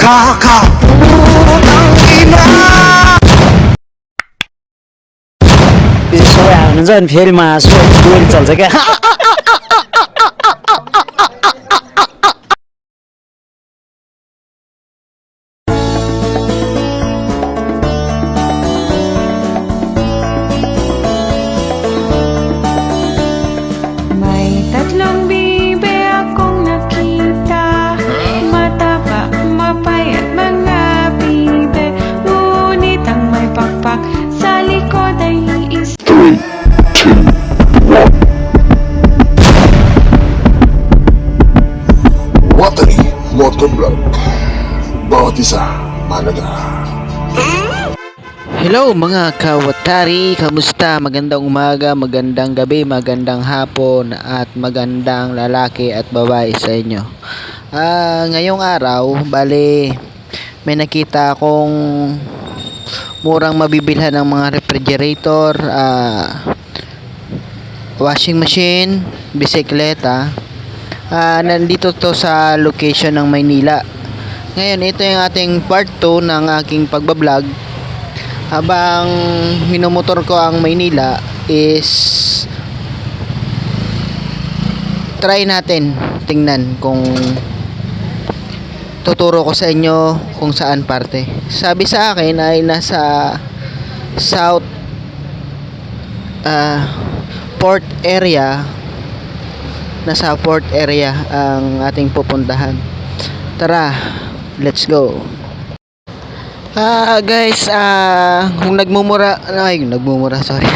Kakaputang ina. सबै हाल्नुहुन्छ अनि फेरि हाँसु गोली चल्छ क्या May tatlong bibe akong nakita, mataba, mapayat mga bibe, ngunit ang may pakpak sa likod ay isa. Wateri Motovlog. Bawat isa mahalaga. Hello mga kawatari, kamusta? Magandang umaga, magandang gabi, magandang hapon at magandang lalaki at babae sa inyo. Ngayong araw, bale may nakita akong murang mabibilhan ng mga refrigerator, washing machine, bisikleta. Nandito to sa location ng Maynila. Ngayon, ito yung ating part 2 ng aking pagbablog. Habang minomotor ko ang Maynila is try natin tingnan kung tuturo ko sa inyo kung saan parte. Sabi sa akin ay nasa south port area, nasa port area ang ating pupuntahan. Tara, let's go. Guys, kung nagmumura, sorry.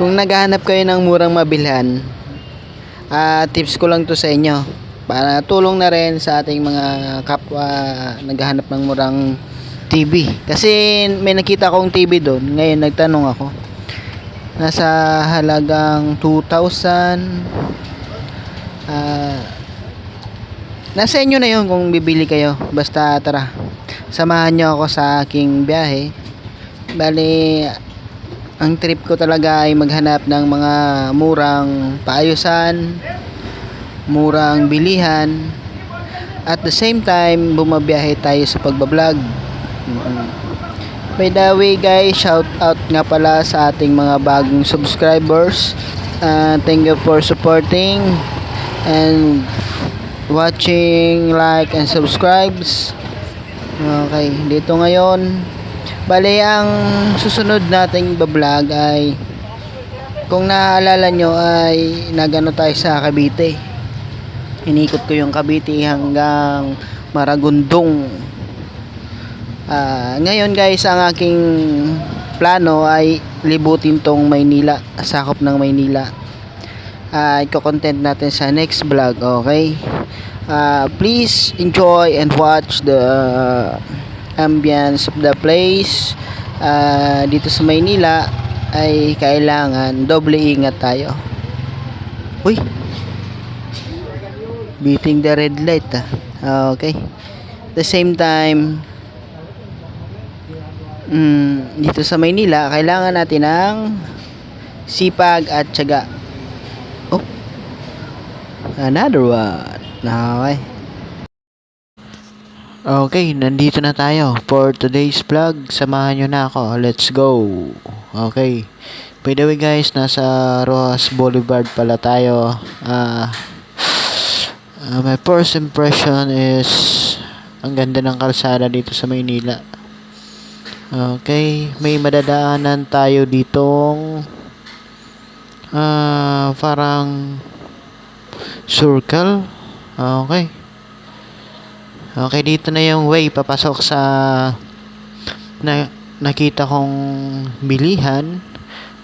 Kung naghahanap kayo ng murang mabilhan, tips ko lang to sa inyo para tulong na rin sa ating mga kapwa naghahanap ng murang TV. Kasi may nakita kong TV doon, ngayon nagtanong ako. Nasa halagang 2,000. Nasa inyo na yun kung bibili kayo. Basta tara, samahan nyo ako sa aking biyahe. Bali, ang trip ko talaga ay maghanap ng mga murang paayusan, murang bilihan, at the same time bumabiyahe tayo sa pagbablog. By the way guys, shout out nga pala sa ating mga bagong subscribers. Thank you for supporting and watching, like and subscribes. Okay, dito ngayon, bali ang susunod nating bablog ay, kung naalala nyo, ay nagano tayo sa Cavite. Inikot ko yung Cavite hanggang Maragondong. Ngayon guys, ang aking plano ay libutin tong Maynila, sakop ng Maynila. Iko-content natin sa next vlog, okay? Please enjoy and watch the ambience of the place. Dito sa Maynila ay kailangan doble ingat tayo. Uy, beating the red light okay. The same time, dito sa Maynila kailangan natin ng sipag at tiyaga. Oh, another one. Okay. Okay, nandito na tayo for today's vlog. Samahan nyo na ako. Let's go. Okay. By the way guys, nasa Rojas Boulevard pala tayo. My first impression is ang ganda ng kalsada dito sa Maynila. Okay, may madadaanan tayo ditong parang circle. Okay. Okay, dito na yung way papasok sa nakita kong bilihan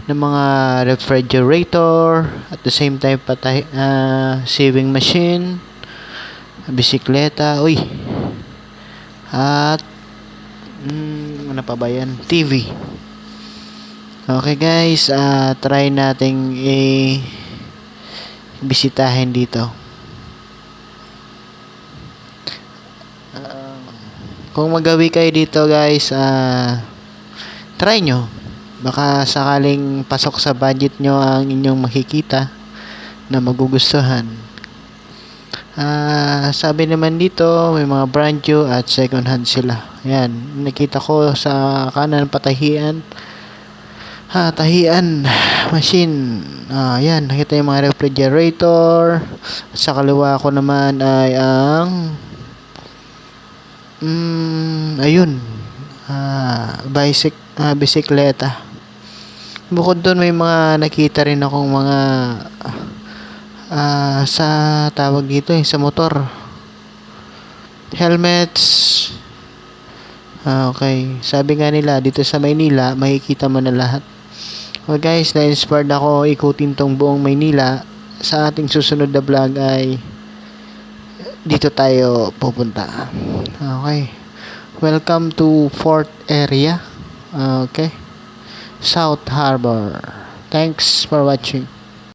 ng mga refrigerator, at the same time sewing machine, bisikleta, at ano pa ba yan? TV. Okay guys, try nating bisitahin dito. Kung magawi kayo dito guys, try nyo. Baka sakaling pasok sa budget nyo ang inyong makikita na magugustuhan. Sabi naman dito, may mga brand new at second hand sila. Yan, nakita ko sa kanan patahian. Tahian machine. Yan, nakita yung mga refrigerator. Sa kaliwa ko naman ay ang ayun. Bisikleta. Bukod doon may mga nakita rin akong mga sa tawag dito sa motor. Helmets. Okay. Sabi nga nila dito sa Maynila, makikita mo na lahat. Well guys, na-inspired ako ikutin tong buong Maynila. Sa ating susunod na vlog ay dito tayo pupunta. Okay. Welcome to Fort area. Okay. South Harbor. Thanks for watching.